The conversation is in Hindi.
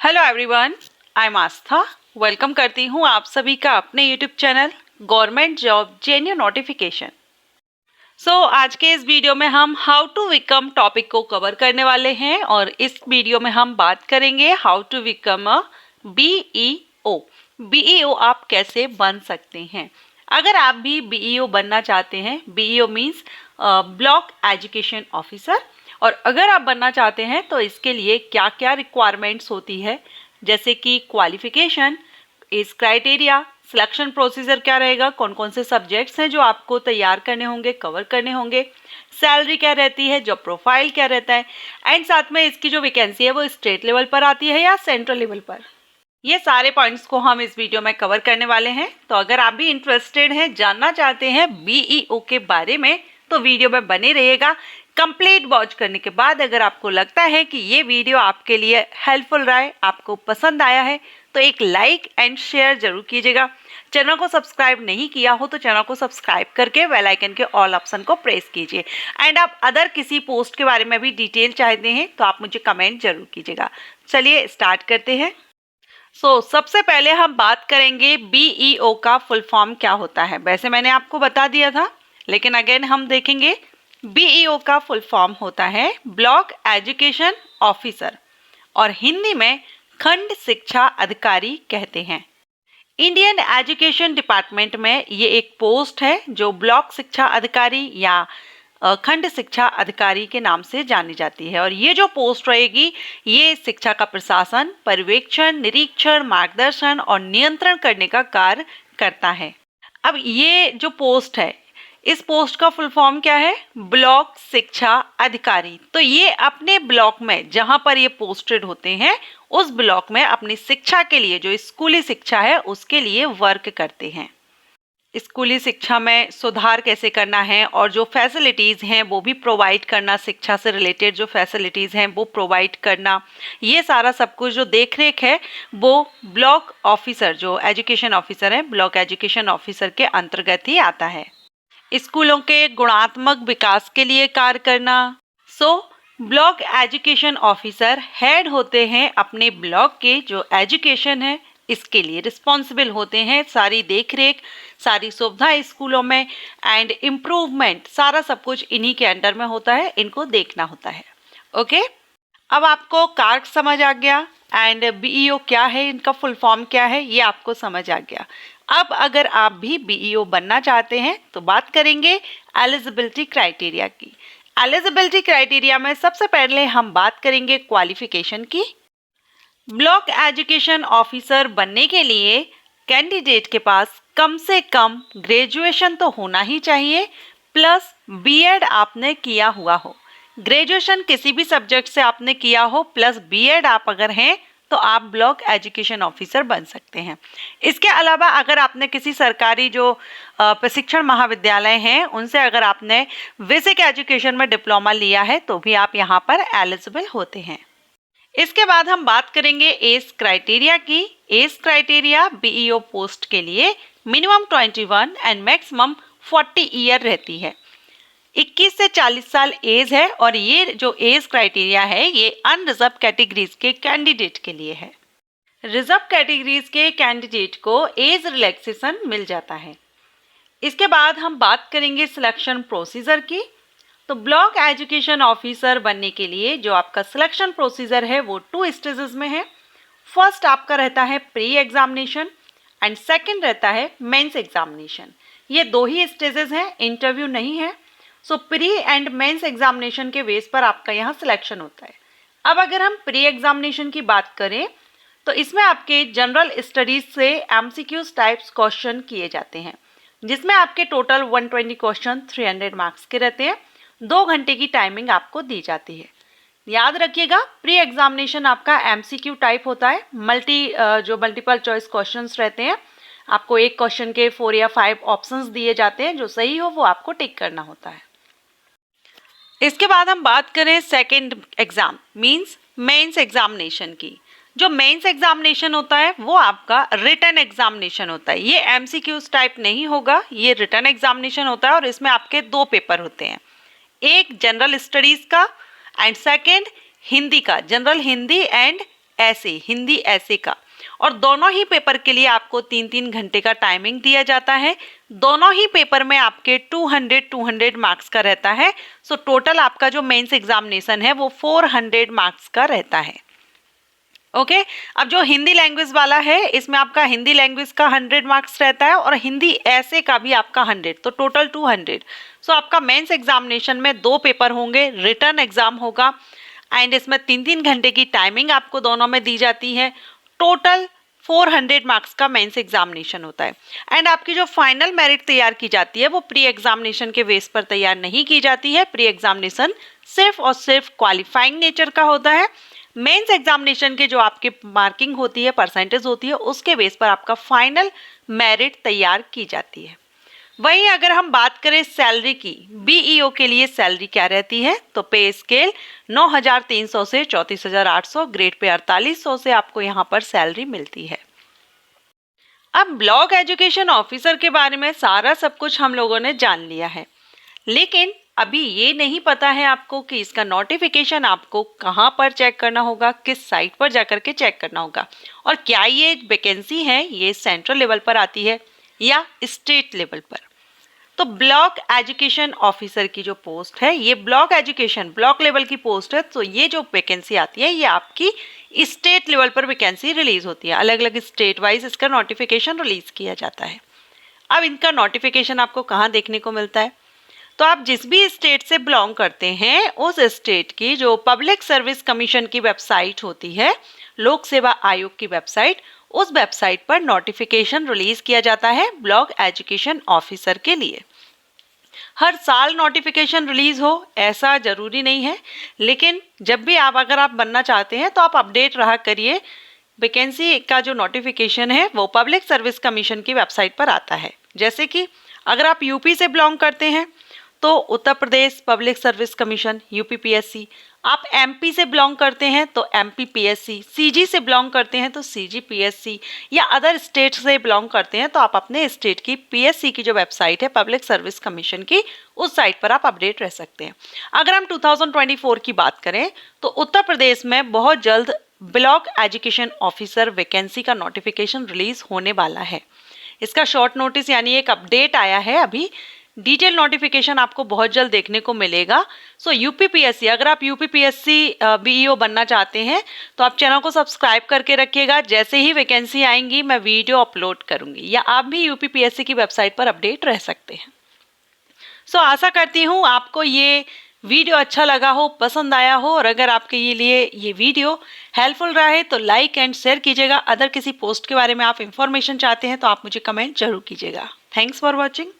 Hello everyone, I am Aastha. Welcome करती हूँ आप सभी का अपने YouTube channel government job जेन्यू notification. आज के इस वीडियो में हम हाउ टू बिकम टॉपिक को कवर करने वाले हैं और इस वीडियो में हम बात करेंगे how to become a BEO. BEO आप कैसे बन सकते हैं। अगर आप भी बीईओ बनना चाहते हैं, BEO means block education officer, और अगर आप बनना चाहते हैं तो इसके लिए क्या क्या रिक्वायरमेंट्स होती है, जैसे कि qualification, age criteria, selection procedure क्या रहेगा, कौन कौन से सब्जेक्ट्स हैं जो आपको तैयार करने होंगे, कवर करने होंगे, सैलरी क्या रहती है, जॉब प्रोफाइल क्या रहता है, एंड साथ में इसकी जो वैकेंसी है वो स्टेट लेवल पर आती है या सेंट्रल लेवल पर। ये सारे पॉइंट्स को हम इस वीडियो में कवर करने वाले हैं। तो अगर आप भी इंटरेस्टेड हैं, जानना चाहते हैं बीईओ के बारे में, तो वीडियो में बने रहिएगा। कंप्लीट वॉच करने के बाद अगर आपको लगता है कि ये वीडियो आपके लिए हेल्पफुल रहा है, आपको पसंद आया है, तो एक लाइक एंड शेयर जरूर कीजिएगा। चैनल को सब्सक्राइब नहीं किया हो तो चैनल को सब्सक्राइब करके बेल आइकन के ऑल ऑप्शन को प्रेस कीजिए। एंड आप अदर किसी पोस्ट के बारे में भी डिटेल चाहते हैं तो आप मुझे कमेंट जरूर कीजिएगा। चलिए स्टार्ट करते हैं। सबसे पहले हम बात करेंगे बीईओ का फुल फॉर्म क्या होता है। वैसे मैंने आपको बता दिया था, लेकिन अगेन हम देखेंगे। बीईओ का फुल फॉर्म होता है ब्लॉक एजुकेशन ऑफिसर, और हिंदी में खंड शिक्षा अधिकारी कहते हैं। इंडियन एजुकेशन डिपार्टमेंट में ये एक पोस्ट है जो ब्लॉक शिक्षा अधिकारी या खंड शिक्षा अधिकारी के नाम से जानी जाती है। और ये जो पोस्ट रहेगी, ये शिक्षा का प्रशासन, पर्यवेक्षण, निरीक्षण, मार्गदर्शन और नियंत्रण करने का कार्य करता है। अब ये जो पोस्ट है, इस पोस्ट का फुल फॉर्म क्या है? ब्लॉक शिक्षा अधिकारी। तो ये अपने ब्लॉक में जहां पर ये पोस्टेड होते हैं, उस ब्लॉक में अपनी शिक्षा के लिए, जो स्कूली शिक्षा है उसके लिए वर्क करते हैं। स्कूली शिक्षा में सुधार कैसे करना है और जो फैसिलिटीज़ हैं वो भी प्रोवाइड करना, शिक्षा से रिलेटेड जो फैसिलिटीज़ हैं वो प्रोवाइड करना, ये सारा सब कुछ जो देख रेख है वो ब्लॉक ऑफिसर, जो एजुकेशन ऑफिसर है, ब्लॉक एजुकेशन ऑफिसर के अंतर्गत ही आता है। स्कूलों के गुणात्मक विकास के लिए कार्य करना। ब्लॉक एजुकेशन ऑफिसर हेड होते हैं अपने ब्लॉक के, जो एजुकेशन है इसके लिए रिस्पॉन्सिबल होते हैं। सारी देखरेख, सारी सुविधा स्कूलों में एंड इम्प्रूवमेंट, सारा सब कुछ इन्हीं के अंडर में होता है, इनको देखना होता है। ओके, अब आपको कार्य समझ आ गया एंड बीईओ क्या है, इनका फुल फॉर्म क्या है, ये आपको समझ आ गया। अब अगर आप भी बीईओ बनना चाहते हैं तो बात करेंगे एलिजिबिलिटी क्राइटेरिया की। एलिजिबिलिटी क्राइटेरिया में सबसे पहले हम बात करेंगे क्वालिफिकेशन की। ब्लॉक एजुकेशन ऑफिसर बनने के लिए कैंडिडेट के पास कम से कम ग्रेजुएशन तो होना ही चाहिए, प्लस बीएड आपने किया हुआ हो। ग्रेजुएशन किसी भी सब्जेक्ट से आपने किया हो, प्लस बीएड आप अगर हैं तो आप ब्लॉक एजुकेशन ऑफिसर बन सकते हैं। इसके अलावा अगर आपने किसी सरकारी जो प्रशिक्षण महाविद्यालय हैं उनसे अगर आपने बेसिक एजुकेशन में डिप्लोमा लिया है तो भी आप यहाँ पर एलिजिबल होते हैं। इसके बाद हम बात करेंगे एज क्राइटेरिया की। एज क्राइटेरिया बीईओ पोस्ट के लिए मिनिमम 21 एंड मैक्सिमम 40 ईयर रहती है। 21 से 40 साल एज है, और ये जो एज क्राइटेरिया है ये अनरिजर्व कैटेगरीज के कैंडिडेट के लिए है। रिजर्व कैटेगरीज के कैंडिडेट को एज रिलैक्सेशन मिल जाता है। इसके बाद हम बात करेंगे सिलेक्शन प्रोसीजर की। तो ब्लॉक एजुकेशन ऑफिसर बनने के लिए जो आपका सिलेक्शन प्रोसीजर है वो 2 स्टेजेस में है। फर्स्ट आपका रहता है प्री एग्जामिनेशन एंड सेकंड रहता है मेंस एग्जामिनेशन। ये 2 ही स्टेजेस हैं, इंटरव्यू नहीं है। प्री एंड मेंस एग्जामिनेशन के बेस पर आपका यहाँ सिलेक्शन होता है। अब अगर हम प्री एग्जामिनेशन की बात करें तो इसमें आपके जनरल स्टडीज से एमसीक्यूज टाइप्स क्वेश्चन किए जाते हैं, जिसमें आपके टोटल 120 क्वेश्चन 300 मार्क्स के रहते हैं। 2 घंटे की टाइमिंग आपको दी जाती है। याद रखिएगा, प्री एग्जामिनेशन आपका एमसीक्यू टाइप होता है। जो मल्टीपल चॉइस क्वेश्चंस रहते हैं, आपको एक क्वेश्चन के 4 या 5 ऑप्शंस दिए जाते हैं, जो सही हो वो आपको टिक करना होता है। इसके बाद हम बात करें second exam means mains examination की। जो मेंस एग्जामिनेशन होता है वो आपका रिटन एग्जामिनेशन होता है। ये एमसीक्यूज टाइप नहीं होगा, ये रिटन एग्जामिनेशन होता है, और इसमें आपके 2 पेपर होते हैं। एक जनरल स्टडीज का एंड सेकंड हिंदी का, जनरल हिंदी एंड ऐसे, हिंदी ऐसे का, और दोनों ही पेपर के लिए आपको 3-3 घंटे का टाइमिंग दिया जाता है। दोनों ही पेपर में आपके 200 मार्क्स का रहता है। सो टोटल आपका जो मेंस एग्जामिनेशन है वो 400 मार्क्स का रहता है। ओके अब जो हिंदी लैंग्वेज वाला है इसमें आपका हिंदी लैंग्वेज का 100 मार्क्स रहता है और हिंदी ऐसे का भी आपका 100, तो टोटल 200। सो आपका मेंस एग्जामिनेशन में 2 पेपर होंगे, रिटर्न एग्जाम होगा एंड इसमें 3-3 घंटे की टाइमिंग आपको दोनों में दी जाती है। टोटल 400 मार्क्स का मेंस एग्जामिनेशन होता है एंड आपकी जो फाइनल मेरिट तैयार की जाती है वो प्री एग्जामिनेशन के बेस पर तैयार नहीं की जाती है। प्री एग्जामिनेशन सिर्फ और सिर्फ क्वालिफाइंग नेचर का होता है। मेंस एग्जामिनेशन के जो आपके मार्किंग होती है, परसेंटेज होती है, उसके बेस पर आपका फाइनल मेरिट तैयार की जाती है। वहीं अगर हम बात करें सैलरी की, बीईओ के लिए सैलरी क्या रहती है, तो पे स्केल 9,300 से 34,800, ग्रेड पे 4,800 से आपको यहाँ पर सैलरी मिलती है। अब ब्लॉक एजुकेशन ऑफिसर के बारे में सारा सब कुछ हम लोगों ने जान लिया है, लेकिन अभी ये नहीं पता है आपको कि इसका नोटिफिकेशन आपको कहाँ पर चेक करना होगा, किस साइट पर जाकर के चेक करना होगा, और क्या ये वैकेंसी है ये सेंट्रल लेवल पर आती है या स्टेट लेवल पर। तो ब्लॉक एजुकेशन ऑफिसर की जो पोस्ट है ये ब्लॉक लेवल की पोस्ट है। तो ये जो वैकेंसी आती है ये आपकी स्टेट लेवल पर वैकेंसी रिलीज होती है, अलग अलग स्टेट वाइज इसका नोटिफिकेशन रिलीज किया जाता है। अब इनका नोटिफिकेशन आपको कहाँ देखने को मिलता है, तो आप जिस भी स्टेट से बिलोंग करते हैं उस स्टेट की जो पब्लिक सर्विस कमीशन की वेबसाइट होती है, लोक सेवा आयोग की वेबसाइट, उस वेबसाइट पर नोटिफिकेशन रिलीज किया जाता है ब्लॉक एजुकेशन ऑफिसर के लिए। हर साल नोटिफिकेशन रिलीज हो ऐसा जरूरी नहीं है, लेकिन जब भी अगर आप बनना चाहते हैं तो आप अपडेट रहा करिए। वैकेंसी का जो नोटिफिकेशन है वो पब्लिक सर्विस कमीशन की वेबसाइट पर आता है। जैसे कि अगर आप यूपी से बिलोंग करते हैं तो Uttar Pradesh public service commission UPPSC, आप एमपी से बिलोंग करते हैं तो एमपीपीएससी, सीजी से बिलोंग करते हैं तो सीजीपीएससी, या अदर स्टेट से बिलोंग करते हैं तो आप अपने स्टेट की पीएससी की जो वेबसाइट है पब्लिक सर्विस कमीशन की, उस साइट पर आप अपडेट रह सकते हैं। अगर हम 2024 की बात करें तो उत्तर प्रदेश में बहुत जल्द ब्लॉक एजुकेशन ऑफिसर वैकेंसी का नोटिफिकेशन रिलीज होने वाला है। इसका शॉर्ट नोटिस यानी एक अपडेट आया है, अभी डिटेल नोटिफिकेशन आपको बहुत जल्द देखने को मिलेगा। सो यूपीपीएससी, अगर आप यूपीपीएससी बीईओ बनना चाहते हैं तो आप चैनल को सब्सक्राइब करके रखिएगा। जैसे ही वैकेंसी आएंगी मैं वीडियो अपलोड करूंगी, या आप भी यूपीपीएससी की वेबसाइट पर अपडेट रह सकते हैं। सो आशा करती हूँ आपको ये वीडियो अच्छा लगा हो, पसंद आया हो, और अगर आपके लिए ये वीडियो हेल्पफुल रहा है तो लाइक एंड शेयर कीजिएगा। अदर किसी पोस्ट के बारे में आप इंफॉर्मेशन चाहते हैं तो आप मुझे कमेंट जरूर कीजिएगा। Thanks for watching.